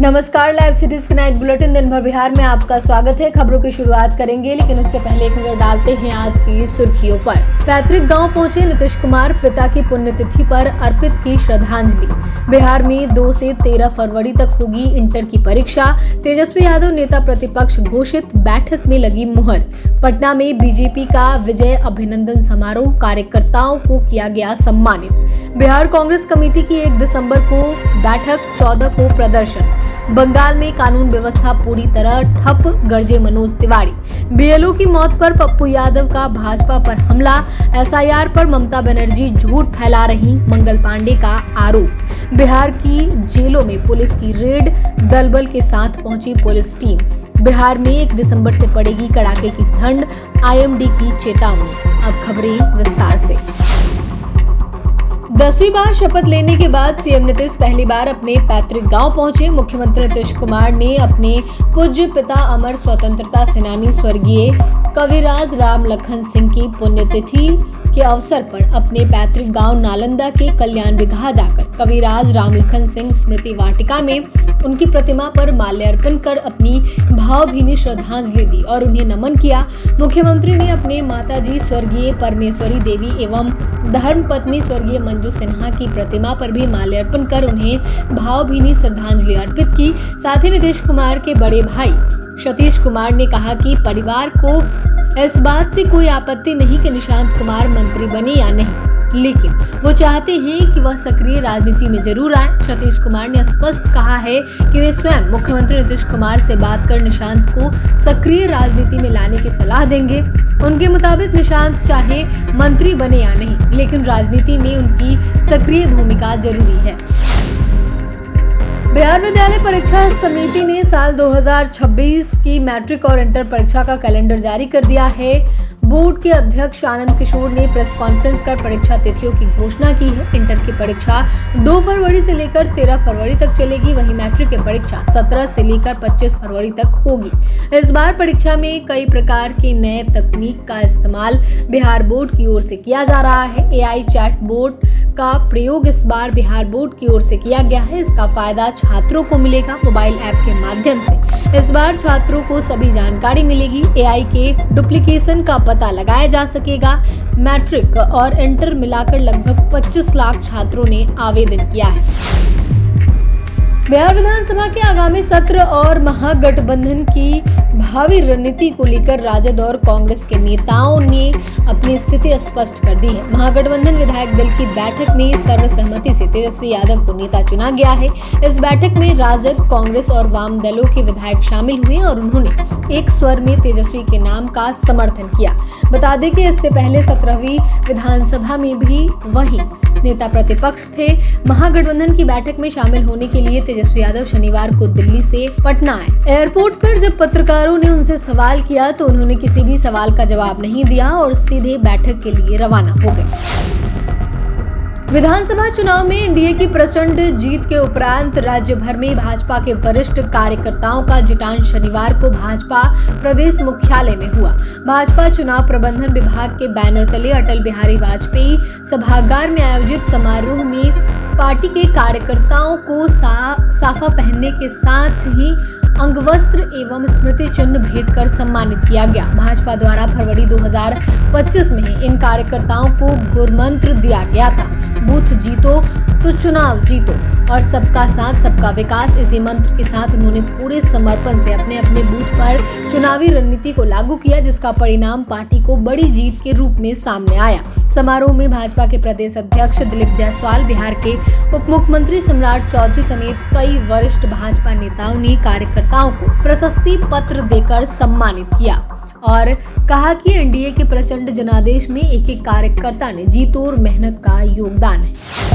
नमस्कार, live cities के night bulletin दिन भर बिहार में आपका स्वागत है। खबरों की शुरुआत करेंगे, लेकिन उससे पहले एक नजर डालते हैं आज की सुर्खियों पर। पैतृक गांव पहुंचे नीतीश कुमार, पिता की पुण्यतिथि पर अर्पित की श्रद्धांजलि। बिहार में 2 से 13 फरवरी तक होगी इंटर की परीक्षा। तेजस्वी यादव नेता प्रतिपक्ष घोषित, बैठक में लगी मुहर। पटना में बीजेपी का विजय अभिनंदन समारोह, कार्यकर्ताओं को किया गया सम्मानित। बिहार कांग्रेस कमेटी की 1 दिसंबर को बैठक, 14 को प्रदर्शन। बंगाल में कानून व्यवस्था पूरी तरह ठप, गरजे मनोज तिवारी। बीएलओ की मौत पर पप्पू यादव का भाजपा पर हमला। एसआईआर पर ममता बनर्जी झूठ फैला रही, मंगल पांडे का आरोप। बिहार की जेलों में पुलिस की रेड, दलबल के साथ पहुंची पुलिस टीम। बिहार में 1 दिसंबर से पड़ेगी कड़ाके की ठंड, आईएमडी की चेतावनी। अब खबरें विस्तार से। 10वीं बार शपथ लेने के बाद सीएम नीतीश पहली बार अपने पैतृक गांव पहुंचे। मुख्यमंत्री नीतीश कुमार ने अपने पूज्य पिता अमर स्वतंत्रता सेनानी स्वर्गीय कविराज राम लखन सिंह की पुण्यतिथि के अवसर पर अपने पैतृक गांव नालंदा के कल्याण बिगहा जाकर कविराज राम लखन सिंह स्मृति वाटिका में उनकी प्रतिमा पर माल्यार्पण कर अपनी भावभीनी श्रद्धांजलि दी और उन्हें नमन किया। मुख्यमंत्री ने अपने माताजी स्वर्गीय परमेश्वरी देवी एवं धर्मपत्नी स्वर्गीय मंजू सिन्हा की प्रतिमा पर भी माल्यार्पण कर उन्हें भावभीनी श्रद्धांजलि अर्पित की। साथ ही नीतीश कुमार के बड़े भाई सतीश कुमार ने कहा कि परिवार को इस बात से कोई आपत्ति नहीं कि निशांत कुमार मंत्री बने या नहीं, लेकिन वो चाहते हैं कि वह सक्रिय राजनीति में जरूर आए। सतीश कुमार ने स्पष्ट कहा है कि वे स्वयं मुख्यमंत्री नीतीश कुमार से बात कर निशांत को सक्रिय राजनीति में लाने की सलाह देंगे। उनके मुताबिक निशांत चाहे मंत्री बने या नहीं, लेकिन राजनीति में उनकी सक्रिय भूमिका जरूरी है। बिहार विद्यालय परीक्षा समिति ने साल 2026 की मैट्रिक और इंटर परीक्षा का कैलेंडर जारी कर दिया है। बोर्ड के अध्यक्ष आनंद किशोर ने प्रेस कॉन्फ्रेंस कर परीक्षा तिथियों की घोषणा की है। इंटर की परीक्षा 2 फरवरी से लेकर 13 फरवरी तक चलेगी, वहीं मैट्रिक की परीक्षा 17 से लेकर 25 फरवरी तक होगी। इस बार परीक्षा में कई प्रकार के नए तकनीक का इस्तेमाल बिहार बोर्ड की ओर से किया जा रहा है। एआई चैट बोर्ड का प्रयोग इस बार बिहार बोर्ड की ओर से किया गया है। इसका फायदा छात्रों को मिलेगा। मोबाइल ऐप के माध्यम से इस बार छात्रों को सभी जानकारी मिलेगी। एआई के डुप्लीकेशन का पता लगाया जा सकेगा। मैट्रिक और इंटर मिलाकर लगभग 25 लाख छात्रों ने आवेदन किया है। बिहार विधानसभा के आगामी सत्र और महागठबंधन की भावी रणनीति को लेकर राजद और कांग्रेस के नेताओं ने अपनी स्थिति स्पष्ट कर दी है। महागठबंधन विधायक दल की बैठक में सर्वसम्मति से तेजस्वी यादव को नेता चुना गया है। इस बैठक में राजद, कांग्रेस और वाम दलों के विधायक शामिल हुए और उन्होंने एक स्वर में तेजस्वी के नाम का समर्थन किया। बता दें कि इससे पहले 17वीं विधानसभा में भी वही नेता प्रतिपक्ष थे। महागठबंधन की बैठक में शामिल होने के लिए तेजस्वी यादव शनिवार को दिल्ली से पटना आए। एयरपोर्ट पर जब पत्रकारों ने उनसे सवाल किया तो उन्होंने किसी भी सवाल का जवाब नहीं दिया और सीधे बैठक के लिए रवाना हो गए। विधानसभा चुनाव में एनडीए की प्रचंड जीत के उपरांत राज्य भर में भाजपा के वरिष्ठ कार्यकर्ताओं का जुटान शनिवार को भाजपा प्रदेश मुख्यालय में हुआ। भाजपा चुनाव प्रबंधन विभाग के बैनर तले अटल बिहारी वाजपेयी सभागार में आयोजित समारोह में पार्टी के कार्यकर्ताओं को साफा पहनने के साथ ही अंगवस्त्र एवं स्मृति चिन्ह भेंट कर सम्मानित किया गया। भाजपा द्वारा फरवरी 2025 में इन कार्यकर्ताओं को गुरमंत्र दिया गया था, बूथ जीतो तो चुनाव जीतो और सबका साथ सबका विकास। इसी मंत्र के साथ उन्होंने पूरे समर्पण से अपने अपने बूथ पर चुनावी रणनीति को लागू किया, जिसका परिणाम पार्टी को बड़ी जीत के रूप में सामने आया। समारोह में भाजपा के प्रदेश अध्यक्ष दिलीप जायसवाल, बिहार के उप मुख्यमंत्री सम्राट चौधरी समेत कई वरिष्ठ भाजपा नेताओं ने कार्यकर्ताओं को प्रशस्ति पत्र देकर सम्मानित किया और कहा कि एनडीए के प्रचंड जनादेश में एक एक कार्यकर्ता ने जी तोड़ मेहनत का योगदान है।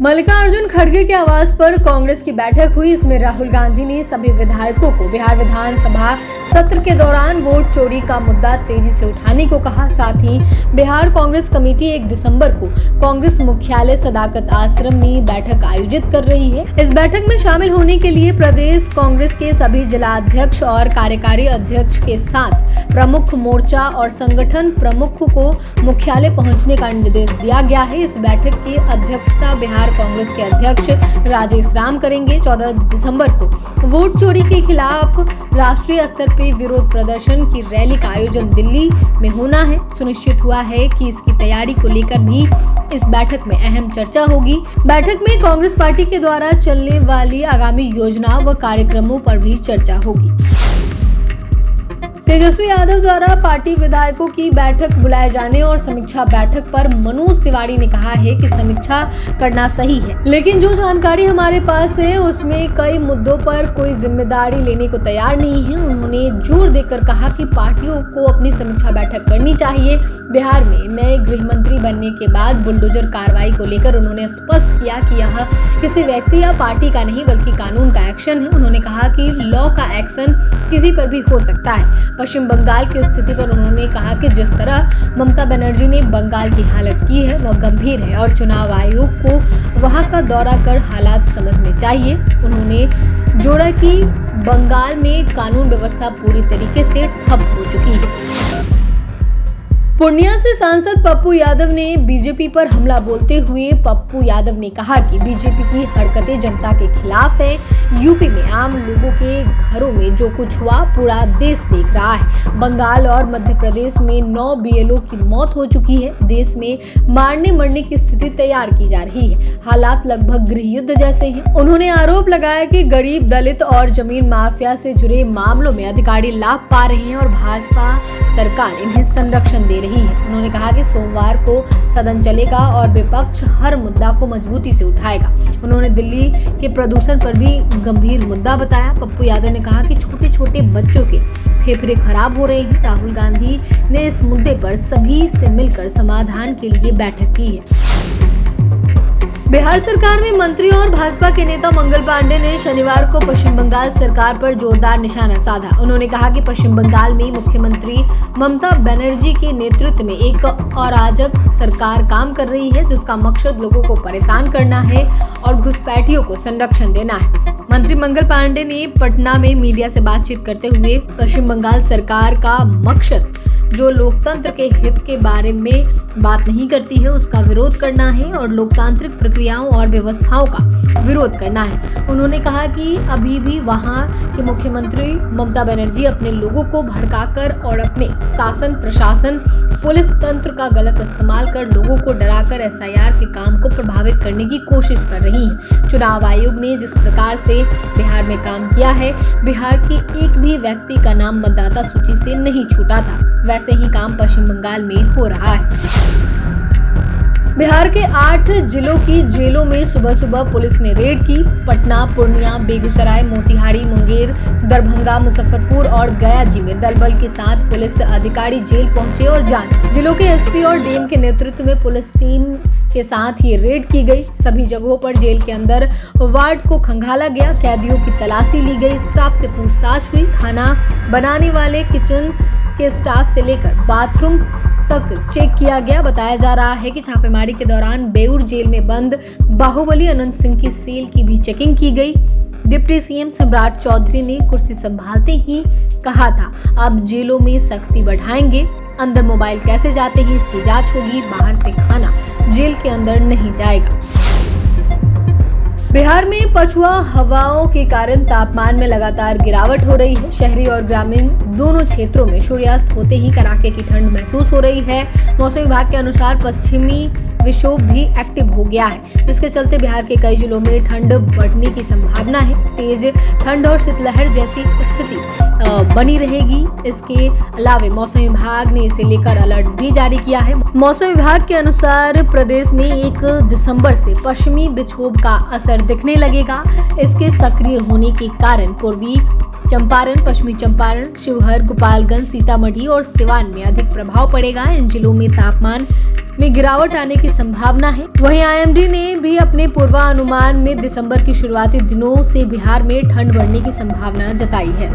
मल्लिकार्जुन खड़गे के आवास पर कांग्रेस की बैठक हुई। इसमें राहुल गांधी ने सभी विधायकों को बिहार विधानसभा सत्र के दौरान वोट चोरी का मुद्दा तेजी से उठाने को कहा। साथ ही बिहार कांग्रेस कमेटी 1 दिसंबर को कांग्रेस मुख्यालय सदाकत आश्रम में बैठक आयोजित कर रही है। इस बैठक में शामिल होने के लिए प्रदेश कांग्रेस के सभी जिलाध्यक्ष और कार्यकारी अध्यक्ष के साथ प्रमुख मोर्चा और संगठन प्रमुख को मुख्यालय पहुंचने का निर्देश दिया गया है। इस बैठक की अध्यक्षता बिहार प्रचार कांग्रेस के अध्यक्ष राजेश राम करेंगे। 14 दिसंबर को वोट चोरी के खिलाफ राष्ट्रीय स्तर पर विरोध प्रदर्शन की रैली का आयोजन दिल्ली में होना है। सुनिश्चित हुआ है कि इसकी तैयारी को लेकर भी इस बैठक में अहम चर्चा होगी। बैठक में कांग्रेस पार्टी के द्वारा चलने वाली आगामी योजना व कार्यक्रमों पर भी चर्चा होगी। तेजस्वी यादव द्वारा पार्टी विधायकों की बैठक बुलाए जाने और समीक्षा बैठक पर मनोज तिवारी ने कहा है कि समीक्षा करना सही है, लेकिन जो जानकारी हमारे पास है उसमें कई मुद्दों पर कोई जिम्मेदारी लेने को तैयार नहीं है। उन्होंने जोर देकर कहा कि पार्टियों को अपनी समीक्षा बैठक करनी चाहिए। बिहार में नए गृह मंत्री बनने के बाद बुलडोजर कार्रवाई को लेकर उन्होंने स्पष्ट किया कि यह किसी व्यक्ति या पार्टी का नहीं बल्कि कानून का एक्शन है। उन्होंने कहा कि लॉ का एक्शन किसी पर भी हो सकता है। पश्चिम बंगाल की स्थिति पर उन्होंने कहा कि जिस तरह ममता बनर्जी ने बंगाल की हालत की है वह गंभीर है और चुनाव आयोग को वहां का दौरा कर हालात समझने चाहिए। उन्होंने जोड़ा कि बंगाल में कानून व्यवस्था पूरी तरीके से ठप हो चुकी है। पूर्णिया से सांसद पप्पू यादव ने बीजेपी पर हमला बोलते हुए पप्पू यादव ने कहा कि बीजेपी की हरकतें जनता के खिलाफ है। यूपी में आम लोगों के घरों में जो कुछ हुआ पूरा देश देख रहा है। बंगाल और मध्य प्रदेश में 9 बीएलओ की मौत हो चुकी है। देश में मारने मरने की स्थिति तैयार की जा रही है। हालात लगभग गृह युद्ध जैसे हैं। उन्होंने आरोप लगाया कि गरीब, दलित और जमीन माफिया से जुड़े मामलों में अधिकारी लाभ पा रहे हैं और भाजपा सरकार इन्हें संरक्षण दे रही है। उन्होंने कहा कि सोमवार को सदन चलेगा और विपक्ष हर मुद्दा को मजबूती से उठाएगा। उन्होंने दिल्ली के प्रदूषण पर भी गंभीर मुद्दा बताया। पप्पू यादव ने कहा कि छोटे छोटे बच्चों के फेफड़े खराब हो रहे हैं। राहुल गांधी ने इस मुद्दे पर सभी से मिलकर समाधान के लिए बैठक की है। बिहार सरकार में मंत्री और भाजपा के नेता मंगल पांडे ने शनिवार को पश्चिम बंगाल सरकार पर जोरदार निशाना साधा। उन्होंने कहा कि पश्चिम बंगाल में मुख्यमंत्री ममता बनर्जी के नेतृत्व में एक अराजक सरकार काम कर रही है, जिसका मकसद लोगों को परेशान करना है और घुसपैठियों को संरक्षण देना है। मंत्री मंगल पांडे ने पटना में मीडिया से बातचीत करते हुए पश्चिम बंगाल सरकार का मकसद जो लोकतंत्र के हित के बारे में बात नहीं करती है उसका विरोध करना है और लोकतांत्रिक प्रक्रियाओं और व्यवस्थाओं का विरोध करना है। उन्होंने कहा कि अभी भी वहां के मुख्यमंत्री ममता बनर्जी अपने लोगों को भड़काकर और अपने शासन प्रशासन पुलिस तंत्र का गलत इस्तेमाल कर लोगों को डराकर एसआईआर के काम को प्रभावित करने की कोशिश कर रही है। चुनाव आयोग ने जिस प्रकार से बिहार में काम किया है, बिहार के एक भी व्यक्ति का नाम मतदाता सूची से नहीं छूटा था, वैसे ही काम पश्चिम बंगाल में हो रहा है। बिहार के 8 जिलों की जेलों में सुबह सुबह पुलिस ने रेड की। पटना, पूर्णिया, बेगूसराय, मोतिहारी, मुंगेर, दरभंगा, मुजफ्फरपुर और गया जी में दल बल के साथ पुलिस अधिकारी जेल पहुंचे और जांच की। जिलों के एसपी और डीएम के नेतृत्व में पुलिस टीम के साथ ये रेड की गई। सभी जगहों पर जेल के अंदर वार्ड को खंगाला गया, कैदियों की तलाशी ली गई, स्टाफ से पूछताछ हुई। खाना बनाने वाले किचन के स्टाफ से लेकर बाथरूम तक चेक किया गया। बताया जा रहा है कि छापेमारी के दौरान बेऊर जेल में बंद बाहुबली अनंत सिंह की सेल की भी चेकिंग की गई। डिप्टी सीएम सम्राट चौधरी ने कुर्सी संभालते ही कहा था, अब जेलों में सख्ती बढ़ाएंगे, अंदर मोबाइल कैसे जाते हैं इसकी जांच होगी, बाहर से खाना जेल के अंदर नहीं जाएगा। बिहार में पछुआ हवाओं के कारण तापमान में लगातार गिरावट हो रही है। शहरी और ग्रामीण दोनों क्षेत्रों में सूर्यास्त होते ही कड़ाके की ठंड महसूस हो रही है। मौसम विभाग के अनुसार पश्चिमी विक्षोभ भी एक्टिव हो गया है, जिसके चलते बिहार के कई जिलों में ठंड बढ़ने की संभावना है। तेज ठंड और शीतलहर जैसी स्थिति बनी रहेगी। इसके अलावा मौसम विभाग ने इसे लेकर अलर्ट भी जारी किया है। मौसम विभाग के अनुसार प्रदेश में 1 दिसंबर से पश्चिमी विक्षोभ का असर दिखने लगेगा। इसके सक्रिय होने के कारण पूर्वी चंपारण, पश्चिमी चंपारण, शिवहर, गोपालगंज, सीतामढ़ी और सिवान में अधिक प्रभाव पड़ेगा। इन जिलों में तापमान में गिरावट आने की संभावना है। वहीं आईएमडी ने भी अपने पूर्वानुमान में दिसंबर की शुरुआती दिनों से बिहार में ठंड बढ़ने की संभावना जताई है।